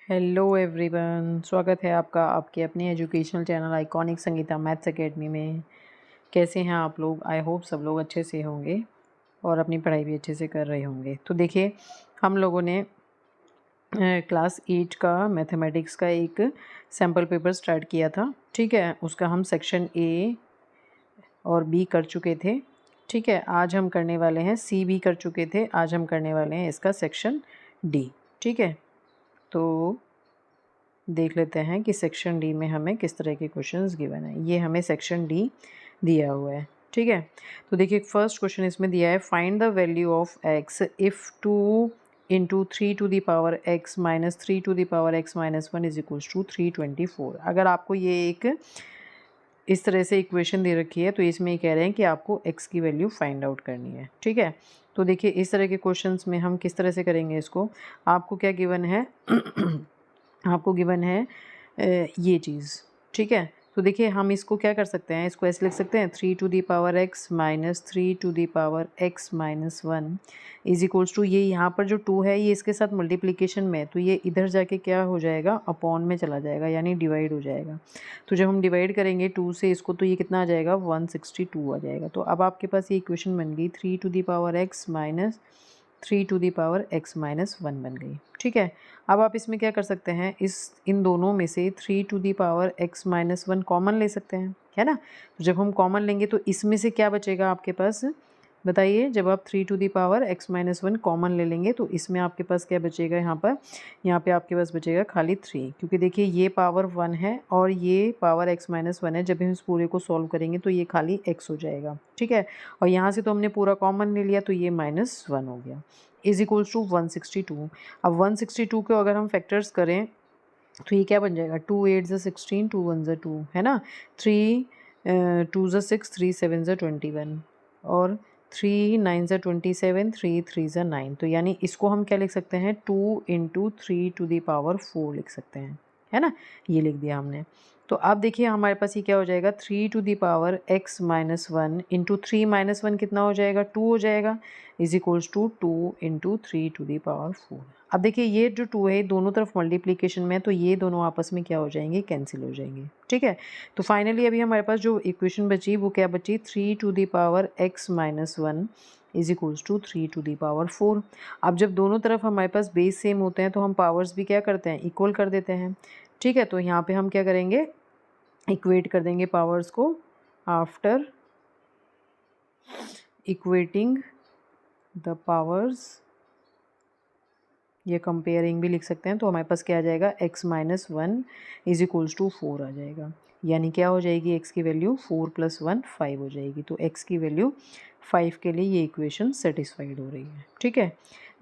Hello everyone, स्वागत है आपका आपके अपने educational channel iconic Sangeeta maths academy में। कैसे हैं आप लोग? आई होप सब लोग अच्छे से होंगे और अपनी पढ़ाई भी अच्छे से कर रहे होंगे। तो देखिए, हम लोगों ने क्लास 8 का मैथमेटिक्स का एक सैम्पल पेपर स्टार्ट किया था। ठीक है, उसका हम सेक्शन ए और बी कर चुके थे। ठीक है, आज हम करने वाले हैं, सी भी कर चुके थे, आज हम करने वाले हैं इसका सेक्शन डी। ठीक है, तो देख लेते हैं कि सेक्शन डी में हमें किस तरह के क्वेश्चंस गिवन है। ये हमें सेक्शन डी दिया हुआ है। ठीक है, तो देखिए फर्स्ट क्वेश्चन इसमें दिया है, find the value of x if 2 into 3 to the power x minus 3 to the power x minus 1 is equals to 324। अगर आपको ये एक इस तरह से इक्वेशन दे रखी है तो इसमें ये कह रहे हैं कि आपको x की वैल्यू फाइंड आउट करनी है। ठीक है, तो देखिए इस तरह के क्वेश्चंस में हम किस तरह से करेंगे इसको। आपको क्या गिवन है आपको गिवन है ये चीज़। ठीक है, तो देखिए हम इसको क्या कर सकते हैं, इसको ऐसे लिख सकते हैं 3 to the power x minus 3 to the power x minus 1 is equals to, ये यहाँ पर जो 2 है ये इसके साथ मल्टीप्लिकेशन में है तो ये इधर जाके क्या हो जाएगा, अपॉन में चला जाएगा, यानी डिवाइड हो जाएगा। तो जब हम डिवाइड करेंगे 2 से इसको तो ये कितना आ जाएगा, 162 आ जाएगा। तो अब आपके पास ये इक्वेशन बन गई 3 to the power x minus 3 to the power x minus 1 बन गई। ठीक है, अब आप इसमें क्या कर सकते हैं, इन दोनों में से 3 to the power x minus 1 common ले सकते हैं, है ना। तो जब हम कॉमन लेंगे तो इसमें से क्या बचेगा आपके पास, बताइए। जब आप 3 to the power x minus 1 common ले लेंगे तो इसमें आपके पास क्या बचेगा, यहाँ पे आपके पास बचेगा खाली 3, क्योंकि देखिए ये पावर 1 है और ये पावर एक्स माइनस 1 है। जब हम इस पूरे को सॉल्व करेंगे तो ये खाली x हो जाएगा। ठीक है, और यहाँ से तो हमने पूरा कॉमन ले लिया तो ये -1 हो गया, इज इक्वल्स टू 162। अब 162 को अगर हम फैक्टर्स करें तो ये क्या बन जाएगा, 2 8 ज़ा 16, 2 1 ज़ा 2, है ना। 3 2 ज़ा 6, 3 7 ज़ा 21 और 3 9 ज़ा 27, 3 3 ज़ा 9। तो यानी इसको हम क्या लिख सकते हैं, 2 इंटू 3 टू दी पावर 4 लिख सकते हैं, है ना। ये लिख दिया हमने। तो अब देखिए हमारे पास ये क्या हो जाएगा, 3 to the power x minus 1 into 3 minus 1 कितना हो जाएगा, 2 हो जाएगा, is equals to 2 into 3 to the power 4। अब देखिए ये जो 2 है दोनों तरफ मल्टीप्लिकेशन में है तो ये दोनों आपस में क्या हो जाएंगे, कैंसिल हो जाएंगे। ठीक है, तो फाइनली अभी हमारे पास जो इक्वेशन बची वो क्या बची, 3 to the power x minus 1 is equals to 3 to the power 4। अब जब दोनों तरफ हमारे पास बेस सेम होते हैं तो हम पावर्स भी क्या करते हैं, इक्वल कर देते हैं। ठीक है, तो यहाँ पे हम क्या करेंगे, इक्वेट कर देंगे पावर्स को। आफ्टर इक्वेटिंग द पावर्स, ये कंपेयरिंग भी लिख सकते हैं, तो हमारे पास क्या आ जाएगा, x minus 1 is equals to 4 आ जाएगा। यानी क्या हो जाएगी, x की वैल्यू 4 + 1 5 हो जाएगी। तो x की वैल्यू 5 के लिए ये इक्वेशन सेटिस्फाइड हो रही है। ठीक है,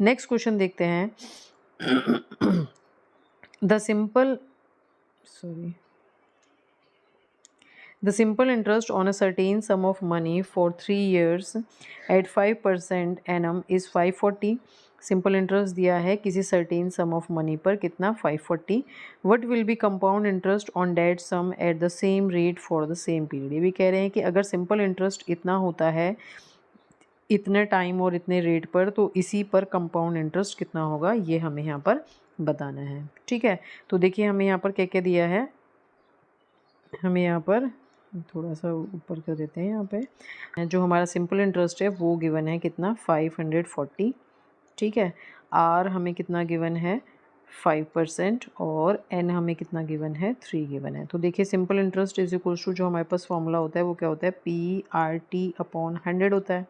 नेक्स्ट क्वेश्चन देखते हैं। The simple interest on a certain sum of money for 3 years at 5% annum is 540। Simple interest दिया है किसी सर्टेन सम ऑफ मनी पर, कितना, 540। What will be compound interest on that sum at the same rate for the same period. ये भी कह रहे हैं कि अगर सिंपल इंटरेस्ट इतना होता है इतने टाइम और इतने रेट पर, तो इसी पर कंपाउंड इंटरेस्ट कितना होगा, ये हमें यहाँ पर बताना है। ठीक है, तो देखिए हमें यहाँ पर क्या क्या दिया है, हमें यहाँ पर थोड़ा सा ऊपर कर देते हैं। यहाँ पे जो हमारा सिंपल इंटरेस्ट है वो गिवन है कितना, 540। ठीक है, आर हमें कितना गिवन है, 5% और एन हमें कितना गिवन है, 3 गिवन है। तो देखिए simple interest is equals to, जो हमारे पास फॉर्मूला होता है वो क्या होता है, PRT/100 होता है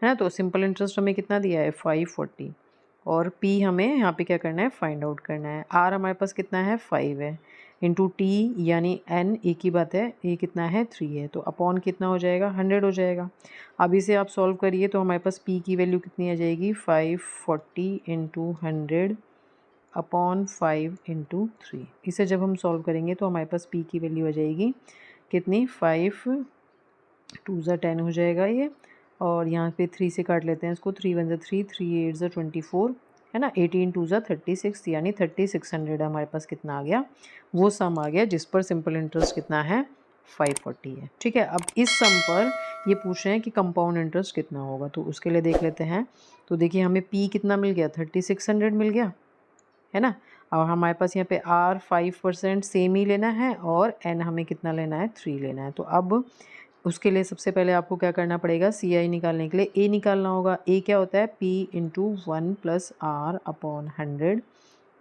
ना। तो सिंपल इंटरेस्ट हमें कितना दिया है, 540, और P हमें यहाँ पे क्या करना है, फाइंड आउट करना है। R हमारे पास कितना है, 5 है, इंटू T यानी N एक ही बात है, ये कितना है, 3 है, तो अपॉन कितना हो जाएगा, 100 हो जाएगा। अब इसे आप सॉल्व करिए तो हमारे पास P की वैल्यू कितनी आ जाएगी, 540 इंटू 100 अपॉन 5 इंटू 3। इसे जब हम सॉल्व करेंगे तो हमारे पास P की वैल्यू आ जाएगी कितनी, 5 2 ज़ा 10 हो जाएगा ये, और यहाँ पे 3 से काट लेते हैं इसको, 3 1 ज़ा 3, 3 8 ज़ा 24, है ना, 18 2 ज़ा 36, यानी 3600 हमारे पास कितना आ गया, वो सम आ गया जिस पर सिंपल इंटरेस्ट कितना है, 540 है। ठीक है, अब इस सम पर ये पूछ रहे हैं कि कंपाउंड इंटरेस्ट कितना होगा, तो उसके लिए देख लेते हैं। तो देखिए हमें P कितना मिल गया, 3600 मिल गया, है ना। और हमारे पास यहाँ पे R 5% सेम ही लेना है और N हमें कितना लेना है, 3 लेना है। तो अब उसके लिए सबसे पहले आपको क्या करना पड़ेगा, CI निकालने के लिए A निकालना होगा। A क्या होता है, P into 1 plus R upon 100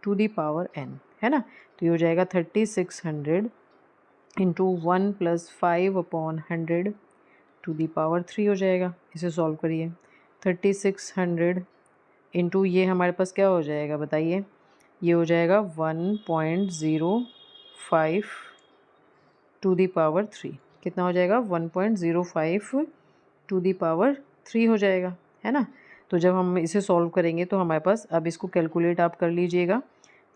to the power N, है ना। तो ये हो जाएगा 3600 into 1 plus 5 upon 100 to the power 3 हो जाएगा। इसे सॉल्व करिए। 3600 इंटू ये हमारे पास क्या हो जाएगा बताइए, ये हो जाएगा 1.05 टू दी पावर 3। कितना हो जाएगा, 1.05 टू दी पावर 3 हो जाएगा, है ना। तो जब हम इसे सॉल्व करेंगे तो हमारे पास, अब इसको कैलकुलेट आप कर लीजिएगा।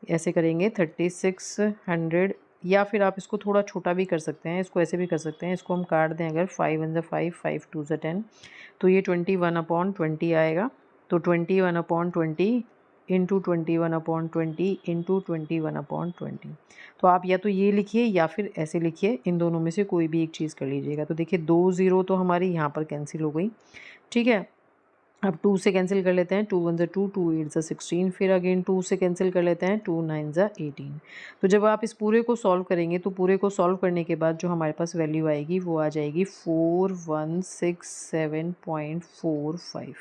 ऐसे करेंगे 3600, या फिर आप इसको थोड़ा छोटा भी कर सकते हैं, इसको ऐसे भी कर सकते हैं। इसको हम काट दें अगर, 5 1 5, 5 2 10, तो ये 21/20 आएगा। तो 21/20 इंटू 21/20 इंटू 21/20। तो आप या तो ये लिखिए या फिर ऐसे लिखिए, इन दोनों में से कोई भी एक चीज़ कर लीजिएगा। तो देखिए 2 0 तो हमारी यहाँ पर कैंसिल हो गई, ठीक है। अब 2 से कैंसिल कर लेते हैं, 2 1 2, 2 8 16, फिर अगेन 2 से कैंसिल कर लेते हैं, 2 9 18। तो जब आप इस पूरे को सॉल्व करेंगे तो पूरे को सॉल्व करने के बाद जो हमारे पास वैल्यू आएगी वो आ जाएगी 4167.45,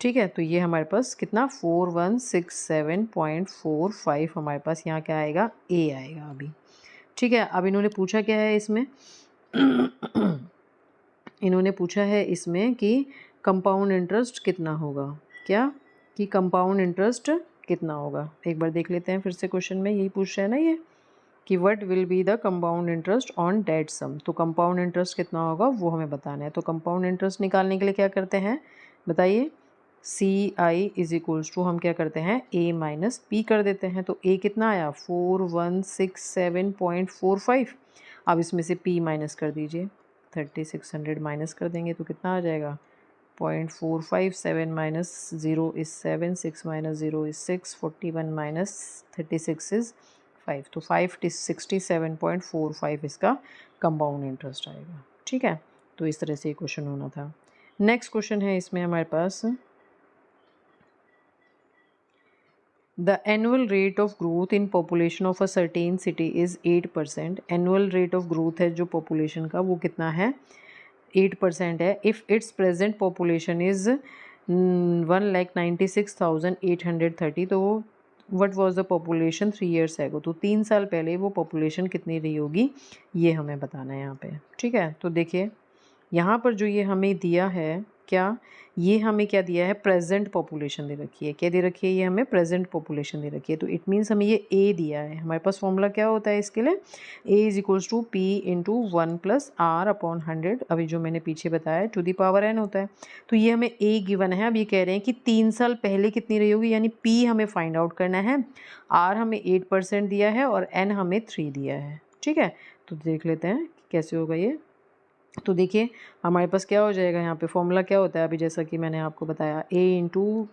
ठीक है। तो ये हमारे पास कितना, 4167.45 हमारे पास यहाँ क्या आएगा, A आएगा अभी, ठीक है। अब इन्होंने पूछा क्या है इसमें इन्होंने पूछा है इसमें कि कंपाउंड इंटरेस्ट कितना होगा, क्या, कि कंपाउंड इंटरेस्ट कितना होगा। एक बार देख लेते हैं फिर से, क्वेश्चन में यही पूछ रहा है ना ये, कि what will be the compound interest on that sum. तो कंपाउंड इंटरेस्ट कितना होगा वो हमें बताना है। तो कंपाउंड इंटरेस्ट निकालने के लिए क्या करते हैं बताइए, CI इज इक्वल्स टू, हम क्या करते हैं, A माइनस P कर देते हैं। तो A कितना आया, 4167.45। अब इसमें से P माइनस कर दीजिए, 3600 माइनस कर देंगे तो कितना आ जाएगा, 0.457 minus 0 is 7, 6 minus 0 is 6, 41 minus 36 is 5। तो 567.45 इसका कंपाउंड इंटरेस्ट आएगा, ठीक है। तो इस तरह से ये क्वेश्चन होना था। नेक्स्ट क्वेश्चन है इसमें हमारे पास, The annual rate of growth in population of a certain city is 8%. Annual rate of growth है जो population का वो कितना है, 8% है। If its present population is 1,96,830, तो what was the population 3 years ago, तो 3 साल पहले वो population कितनी रही होगी, ये हमें बताना है यहाँ पे, ठीक है। तो देखिए यहाँ पर जो ये हमें दिया है, क्या, ये हमें क्या दिया है, प्रेजेंट पॉपुलेशन दे रखी है। क्या दे रखी है, ये हमें प्रेजेंट पॉपुलेशन दे रखी है। तो इट मीन्स हमें ये A दिया है। हमारे पास फॉर्मूला क्या होता है इसके लिए, A is equals to P into 1 plus R upon 100, अभी जो मैंने पीछे बताया, टू दी पावर N होता है। तो ये हमें A गिवन है। अब ये कह रहे हैं कि 3 साल पहले कितनी रही होगी, यानी P हमें फाइंड आउट करना है। R हमें 8% दिया है और N हमें 3 दिया है, ठीक है। तो देख लेते हैं कैसे होगा ये। तो देखिए हमारे पास क्या हो जाएगा, यहाँ पे फॉर्मूला क्या होता है, अभी जैसा कि मैंने आपको बताया, A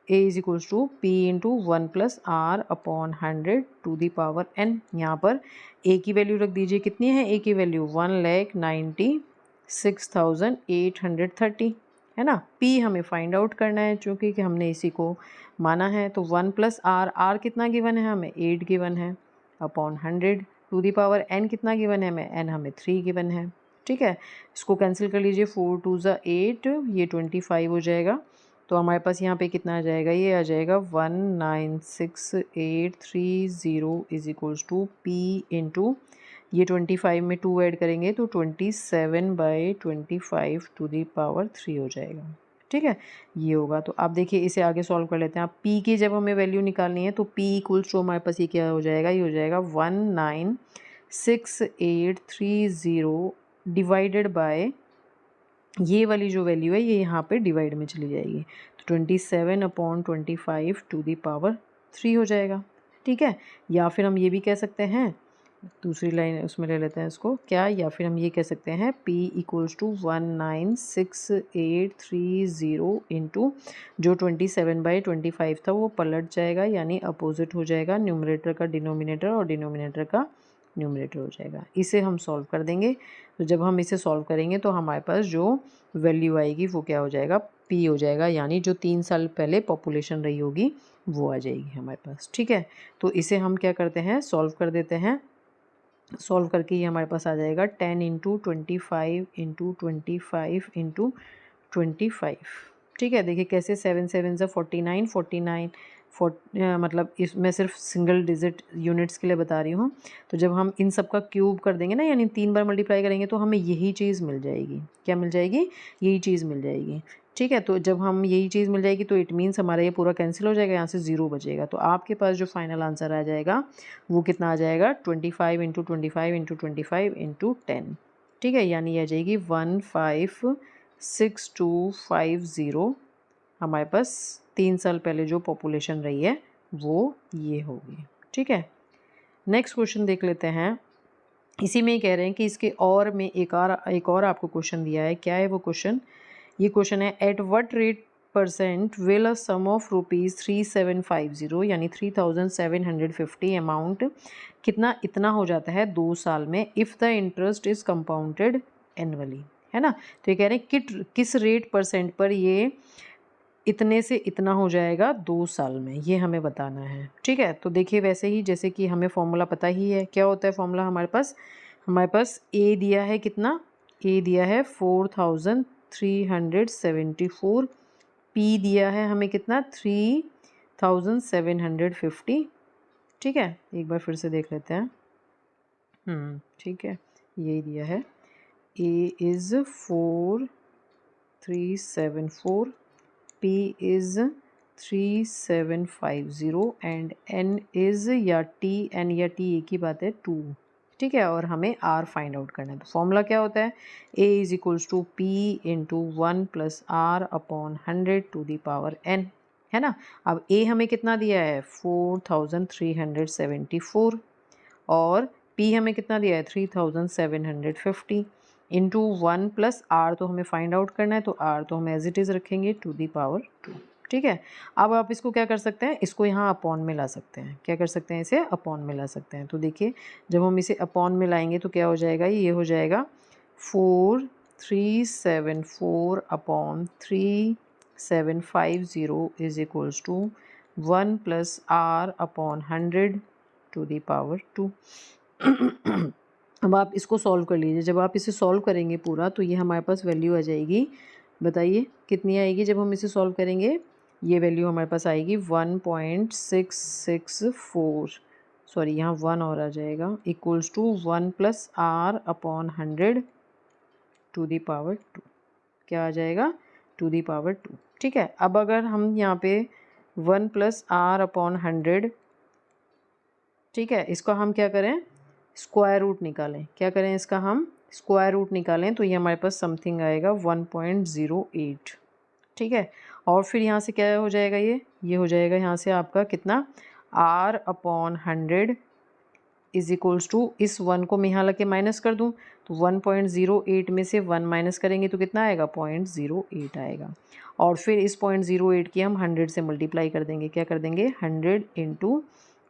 is equals to P into 1 plus R upon 100 to the power N। यहाँ पर A की वैल्यू रख दीजिए, कितनी है A की वैल्यू, 1,96,830, है ना। P हमें फाइंड आउट करना है चूँकि कि हमने इसी को माना है। तो 1 प्लस R कितना गिवन है हमें, 8 गिवन है, upon 100 to the power N कितना गिवन है हमें, N हमें 3 गिवन है, ठीक है। इसको कैंसिल कर लीजिए, 4 2 8, ये 25 हो जाएगा। तो हमारे पास यहाँ पे कितना आ जाएगा, ये आ जाएगा 1,96,830 is equals to P into, ये 25 में 2 ऐड करेंगे तो 27/25 टू दी पावर 3 हो जाएगा, ठीक है। ये होगा। तो आप देखिए इसे आगे सॉल्व कर लेते हैं। आप P की जब हमें वैल्यू निकालनी है तो P इक्वल्स टू हमारे पास ये क्या हो जाएगा, ये हो जाएगा 1,96,830 डिवाइडेड बाय, ये वाली जो वैल्यू है ये यहाँ पे डिवाइड में चली जाएगी। तो 27/25 टू दी पावर 3 हो जाएगा, ठीक है। या फिर हम ये भी कह सकते हैं, दूसरी लाइन उसमें ले लेते हैं इसको, क्या, या फिर हम ये कह सकते हैं P इक्वल्स टू 1,96,830 इंटू जो 27/25 था वो पलट जाएगा, यानी अपोजिट हो जाएगा, न्यूमरेटर का डिनोमिनेटर और डिनोमिनेटर का न्यूमरेटर हो जाएगा। इसे हम सॉल्व कर देंगे। तो जब हम इसे सॉल्व करेंगे तो हमारे पास जो वैल्यू आएगी वो क्या हो जाएगा, P हो जाएगा, यानी जो 3 साल पहले पॉपुलेशन रही होगी वो आ जाएगी हमारे पास। ठीक है, तो इसे हम क्या करते हैं, सॉल्व कर देते हैं। सॉल्व करके ये हमारे पास आ जाएगा 10 इंटू 25 इंटू 25 इंटू 25। ठीक है, देखिए कैसे 7 7 से 49 49 मतलब इसमें सिर्फ सिंगल डिजिट यूनिट्स के लिए बता रही हूँ। तो जब हम इन सब का क्यूब कर देंगे ना, यानी 3 बार मल्टीप्लाई करेंगे, तो हमें यही चीज़ मिल जाएगी। क्या मिल जाएगी? यही चीज़ मिल जाएगी। ठीक है, तो जब हम यही चीज़ मिल जाएगी तो इट मीन्स हमारा ये पूरा कैंसिल हो जाएगा, यहाँ से 0 बचेगा। तो आपके पास जो फाइनल आंसर आ जाएगा वो कितना आ जाएगा, 25 इंटू 25 इंटू 25 इंटू 10। ठीक है, यानी ये आ जाएगी 156250। हमारे पास 3 साल पहले जो पॉपुलेशन रही है वो ये होगी। ठीक है, नेक्स्ट क्वेश्चन देख लेते हैं। इसी में ही कह रहे हैं कि इसके और में एक और आपको क्वेश्चन दिया है। क्या है वो क्वेश्चन? ये क्वेश्चन है, at what rate percent will a sum of ₹3750 यानी 3750 अमाउंट कितना इतना हो जाता है 2 साल में if the interest is compounded annually, है ना। तो ये कह रहे हैं किस रेट परसेंट पर ये इतने से इतना हो जाएगा 2 साल में, ये हमें बताना है। ठीक है, तो देखिए वैसे ही जैसे कि हमें फॉर्मूला पता ही है। क्या होता है फॉर्मूला हमारे पास ए दिया है कितना, ए दिया है 4374, पी दिया है हमें कितना 3750। ठीक है, एक बार फिर से देख लेते हैं। ठीक है, यही दिया है, A is 4374, P is 3750 and N is या T, N या T एक ही बात है 2। ठीक है, और हमें R फाइंड आउट करना है। तो फॉर्मूला क्या होता है, A is equals to P into 1 plus R upon 100 to the power N, है ना। अब A हमें कितना दिया है 4374 और P हमें कितना दिया है 3750 इंटू 1 प्लस R तो हमें फाइंड आउट करना है, तो R तो हम एज इट इज़ रखेंगे टू दी पावर 2। ठीक है, अब आप इसको क्या कर सकते हैं, इसको यहाँ अपॉन में ला सकते हैं। क्या कर सकते हैं, इसे अपॉन में ला सकते हैं। तो देखिए जब हम इसे अपॉन में लाएंगे तो क्या हो जाएगा, ये हो जाएगा 4374 upon 3750 is equals to 1 plus R upon 100 to the power 2। अब आप इसको सॉल्व कर लीजिए। जब आप इसे सॉल्व करेंगे पूरा तो ये हमारे पास वैल्यू आ जाएगी, बताइए कितनी आएगी जब हम इसे सॉल्व करेंगे। ये वैल्यू हमारे पास आएगी 1.664, सॉरी यहाँ 1 और आ जाएगा, equals to 1 plus R upon 100 to the power 2। क्या आ जाएगा, टू दी पावर 2। ठीक है, अब अगर हम यहाँ पे 1 प्लस R अपॉन 100, ठीक है, इसका हम क्या करें, स्क्वायर रूट निकालें। क्या करें, इसका हम स्क्वायर रूट निकालें तो ये हमारे पास समथिंग आएगा 1.08। ठीक है, और फिर यहाँ से क्या हो जाएगा, ये हो जाएगा यहाँ से आपका कितना, R upon 100 is equals to, इस 1 को मैं यहाँ लगे माइनस कर दूँ तो 1.08 में से 1 माइनस करेंगे तो कितना आएगा, 0.08 आएगा। और फिर इस 0.08 की हम 100 से मल्टीप्लाई कर देंगे। क्या कर देंगे, 100 इंटू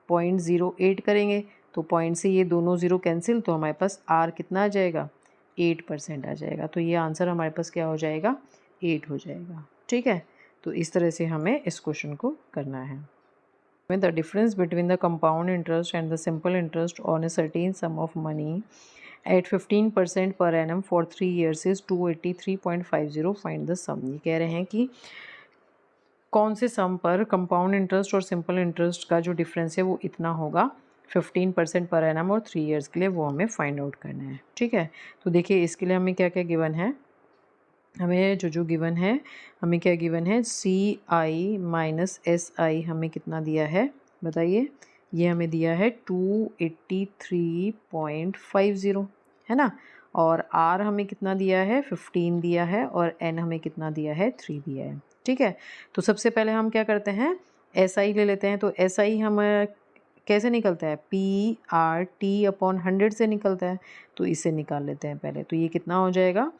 0.08 करेंगे तो पॉइंट से ये दोनों ज़ीरो कैंसिल, तो हमारे पास R कितना आ जाएगा, 8% आ जाएगा। तो ये आंसर हमारे पास क्या हो जाएगा, 8 हो जाएगा। ठीक है, तो इस तरह से हमें इस क्वेश्चन को करना है। The difference between the compound interest and the simple interest on a certain sum of money at 15% per annum for 3 years is 283.50. Find the sum। ये कह रहे हैं कि कौन से सम पर कंपाउंड इंटरेस्ट और सिंपल इंटरेस्ट का जो डिफरेंस है वो इतना होगा 15% पर एनम और 3 इयर्स के लिए, वो हमें फाइंड आउट करना है। ठीक है, तो देखिए इसके लिए हमें क्या क्या गिवन है, हमें जो गिवन है, हमें क्या गिवन है, CI माइनस SI हमें कितना दिया है बताइए, ये हमें दिया है 283.50, है ना। और R हमें कितना दिया है, 15 दिया है, और N हमें कितना दिया है, 3 दिया है। ठीक है, तो सबसे पहले हम क्या करते हैं, SI ले लेते हैं। तो SI हम कैसे निकलता है, PRT अपॉन 100 से निकलता है, तो इसे निकाल लेते हैं पहले। तो ये कितना हो जाएगा,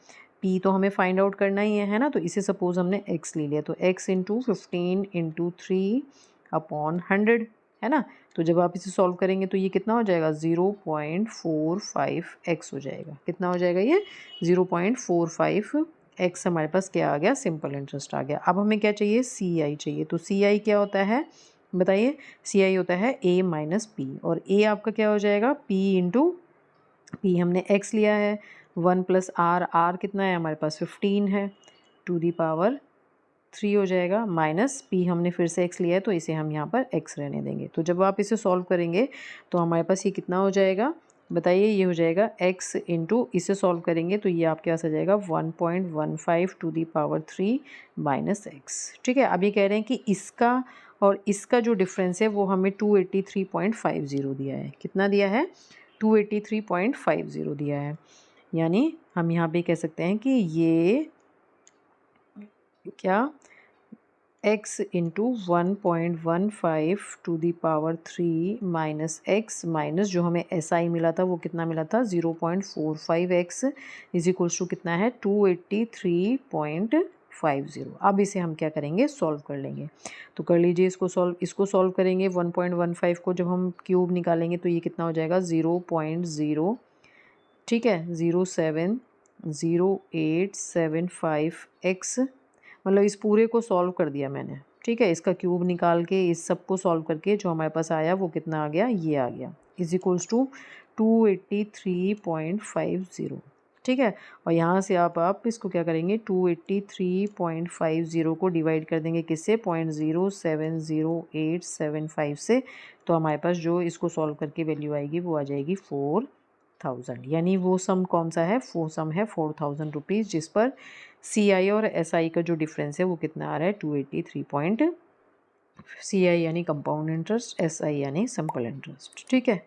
P तो हमें फाइंड आउट करना ही है ना, तो इसे सपोज हमने X ले लिया, तो X इंटू 15 इंटू 3 अपॉन 100, है ना। तो जब आप इसे सॉल्व करेंगे तो ये कितना हो जाएगा, 0.45x हो जाएगा। कितना हो जाएगा, ये 0.45x हमारे पास क्या आ गया, सिंपल इंटरेस्ट आ गया। अब हमें क्या चाहिए, CI चाहिए। तो CI क्या होता है, बताइए, सी आई होता है a माइनस पी, और a आपका क्या हो जाएगा, p इंटू पी हमने x लिया है, 1 प्लस आर, आर कितना है हमारे पास 15 है, टू दी पावर 3 हो जाएगा, माइनस p हमने फिर से x लिया है तो इसे हम यहाँ पर x रहने देंगे। तो जब आप इसे सॉल्व करेंगे तो हमारे पास ये कितना हो जाएगा, बताइए, ये हो जाएगा x इंटू, इसे सॉल्व करेंगे तो ये आपके पास आ जाएगा 1.15 to the power 3 minus x। ठीक है, अभी कह रहे हैं कि इसका और इसका जो डिफरेंस है वो हमें 283.50 दिया है। कितना दिया है, 283.50 दिया है। यानी हम यहाँ पे कह सकते हैं कि ये क्या, x into 1.15 to the power 3 minus x, minus जो हमें SI मिला था वो कितना मिला था 0.45x इज इक्वल्स टू कितना है 283.50। अब इसे हम क्या करेंगे, सॉल्व कर लेंगे। तो कर लीजिए इसको सॉल्व, इसको सॉल्व करेंगे 1.15 को जब हम क्यूब निकालेंगे तो ये कितना हो जाएगा 0.0, ठीक है, 0.070875x, मतलब इस पूरे को सॉल्व कर दिया मैंने। ठीक है, इसका क्यूब निकाल के इस सब को सॉल्व करके जो हमारे पास आया वो कितना आ गया, ये आ गया, इज इक्वल्स टू 283.50। ठीक है, और यहाँ से आप इसको क्या करेंगे, 283.50 को डिवाइड कर देंगे किससे, 0.070875 से, तो हमारे पास जो इसको सॉल्व करके वैल्यू आएगी वो आ जाएगी 4000। यानी वो सम कौन सा है, वो सम है 4000 रुपीज़, जिस पर CI और SI का जो डिफरेंस है वो कितना आ रहा है 283 पॉइंट, CI यानी कंपाउंड इंटरेस्ट, SI यानी सिंपल इंटरेस्ट। ठीक है,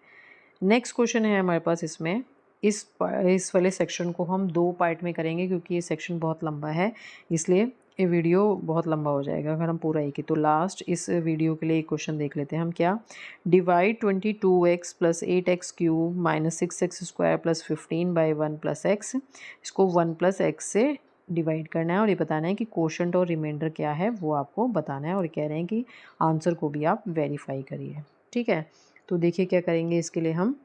नेक्स्ट क्वेश्चन है हमारे पास इसमें, इस वाले सेक्शन को हम 2 पार्ट में करेंगे क्योंकि ये सेक्शन बहुत लंबा है, इसलिए ये वीडियो बहुत लंबा हो जाएगा अगर हम पूरा एक ही। तो लास्ट इस वीडियो के लिए एक क्वेश्चन देख लेते हैं हम, क्या, divide 22x plus 8x cube minus 6x square plus 15 by 1 plus x, इसको 1 प्लस एक्स से डिवाइड करना है और ये बताना है कि कोशंट और रिमाइंडर क्या है वो आपको बताना है, और कह रहे हैं कि आंसर को भी आप वेरीफाई करिए। ठीक है, तो देखिए क्या करेंगे इसके लिए हम।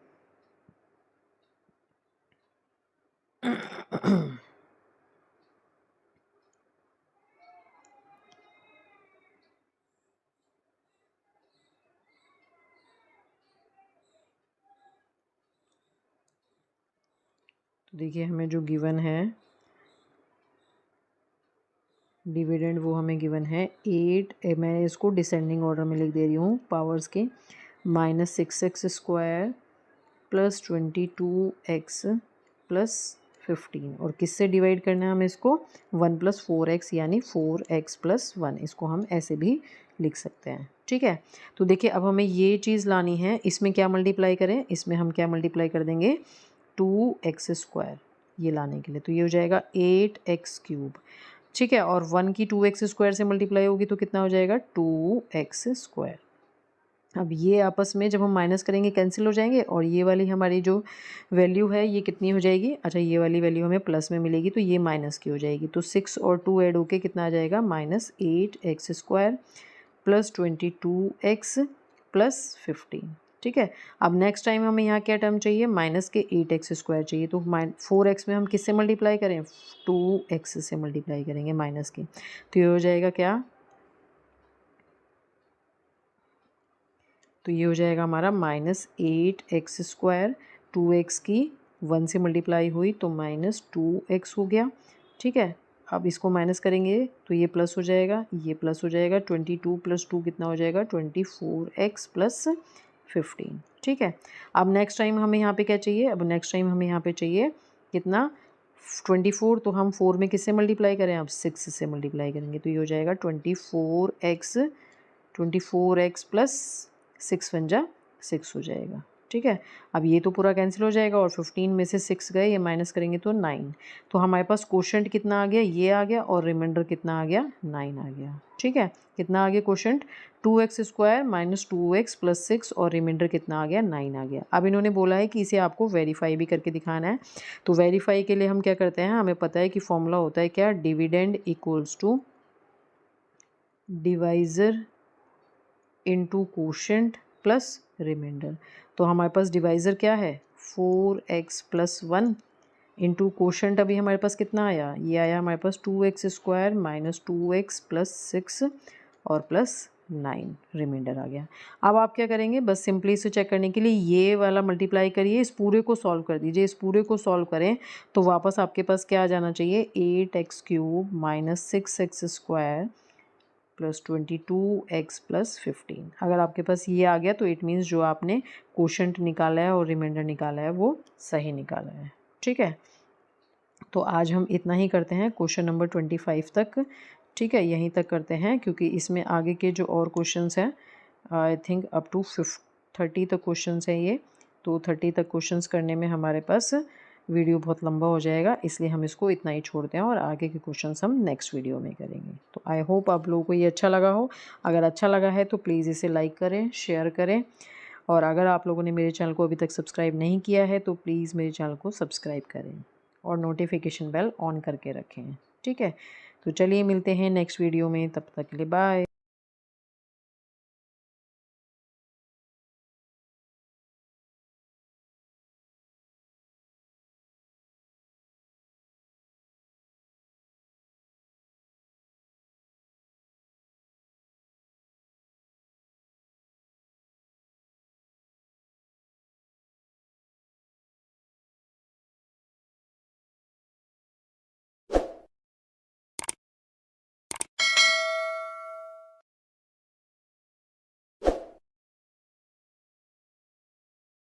तो देखिए हमें जो गिवन है डिविडेंड वो हमें गिवन है 8, मैं इसको डिसेंडिंग ऑर्डर में लिख दे रही हूँ पावर्स के, minus 6x square plus 22x plus 15, और किससे डिवाइड करना है हमें इसको, 1 प्लस 4x यानी 4x प्लस 1, इसको हम ऐसे भी लिख सकते हैं। ठीक है, तो देखिए अब हमें ये चीज़ लानी है, इसमें क्या मल्टीप्लाई करें, इसमें हम क्या मल्टीप्लाई कर देंगे 2x स्क्वायर, ये लाने के लिए, तो ये हो जाएगा 8x क्यूब। ठीक है, और 1 की 2x स्क्वायर से मल्टीप्लाई होगी तो कितना हो जाएगा 2x स्क्वायर। अब ये आपस में जब हम माइनस करेंगे कैंसिल हो जाएंगे, और ये वाली हमारी जो वैल्यू है ये कितनी हो जाएगी, अच्छा ये वाली वैल्यू हमें प्लस में मिलेगी तो ये माइनस की हो जाएगी, तो 6 और 2 ऐड होके कितना आ जाएगा -8x square plus 22x plus 15। ठीक है, अब नेक्स्ट टाइम हमें यहाँ क्या टर्म चाहिए, माइनस के 8x स्क्वायर चाहिए, तो 4x में हम किससे मल्टीप्लाई करें, 2x से मल्टीप्लाई करेंगे माइनस के, तो ये हो जाएगा क्या, तो ये हो जाएगा हमारा -8x स्क्वायर, 2x की 1 से मल्टीप्लाई हुई तो -2x हो गया। ठीक है, अब इसको माइनस करेंगे तो ये प्लस हो जाएगा, ये प्लस हो जाएगा, 22 प्लस 2 कितना हो जाएगा 24x प्लस 15। ठीक है, अब नेक्स्ट टाइम हमें यहाँ पे क्या चाहिए, अब नेक्स्ट टाइम हमें यहाँ पे चाहिए कितना 24, तो हम 4 में किससे मल्टीप्लाई करें, अब 6 से मल्टीप्लाई करेंगे, तो ये हो जाएगा 24x प्लस 6 वन जा 6 हो जाएगा। ठीक है, अब ये तो पूरा कैंसिल हो जाएगा और 15 में से 6 गए, ये माइनस करेंगे तो 9, तो हमारे पास कोशंट कितना आ गया, ये आ गया, और रिमाइंडर कितना आ गया 9 आ गया। ठीक है, कितना आ गया quotient 2x square minus 2x plus 6, और रिमाइंडर कितना आ गया 9 आ गया। अब इन्होंने बोला है कि इसे आपको वेरीफाई भी करके दिखाना है, तो वेरीफाई के लिए हम क्या करते हैं, हमें पता है कि फॉर्मूला होता है क्या, dividend equals to divisor into quotient plus remainder. तो हमारे पास डिवाइज़र क्या है 4x प्लस 1 इंटू कोशेंट, अभी हमारे पास कितना आया, ये आया हमारे पास 2x square minus 2x plus 6 और प्लस 9 रिमाइंडर आ गया। अब आप क्या करेंगे, बस सिंपली इसे चेक करने के लिए ये वाला मल्टीप्लाई करिए, इस पूरे को सॉल्व कर दीजिए। इस पूरे को सॉल्व करें तो वापस आपके पास क्या आ जाना चाहिए, 8x³ minus 6x² plus 22x plus 15। अगर आपके पास ये आ गया तो इट मीन्स जो आपने कोशेंट निकाला है और रिमाइंडर निकाला है वो सही निकाला है। ठीक है, तो आज हम इतना ही करते हैं क्वेश्चन नंबर 25 तक। ठीक है, यहीं तक करते हैं क्योंकि इसमें आगे के जो और क्वेश्चंस हैं आई थिंक अप टू 30 तक क्वेश्चंस हैं ये, तो 30 तक क्वेश्चंस करने में हमारे पास वीडियो बहुत लंबा हो जाएगा, इसलिए हम इसको इतना ही छोड़ते हैं और आगे के क्वेश्चंस हम नेक्स्ट वीडियो में करेंगे। तो आई होप आप लोगों को ये अच्छा लगा हो। अगर अच्छा लगा है तो प्लीज़ इसे लाइक करें, शेयर करें, और अगर आप लोगों ने मेरे चैनल को अभी तक सब्सक्राइब नहीं किया है तो प्लीज़ मेरे चैनल को सब्सक्राइब करें और नोटिफिकेशन बेल ऑन करके रखें। ठीक है, तो चलिए मिलते हैं नेक्स्ट वीडियो में, तब तक के लिए बाय।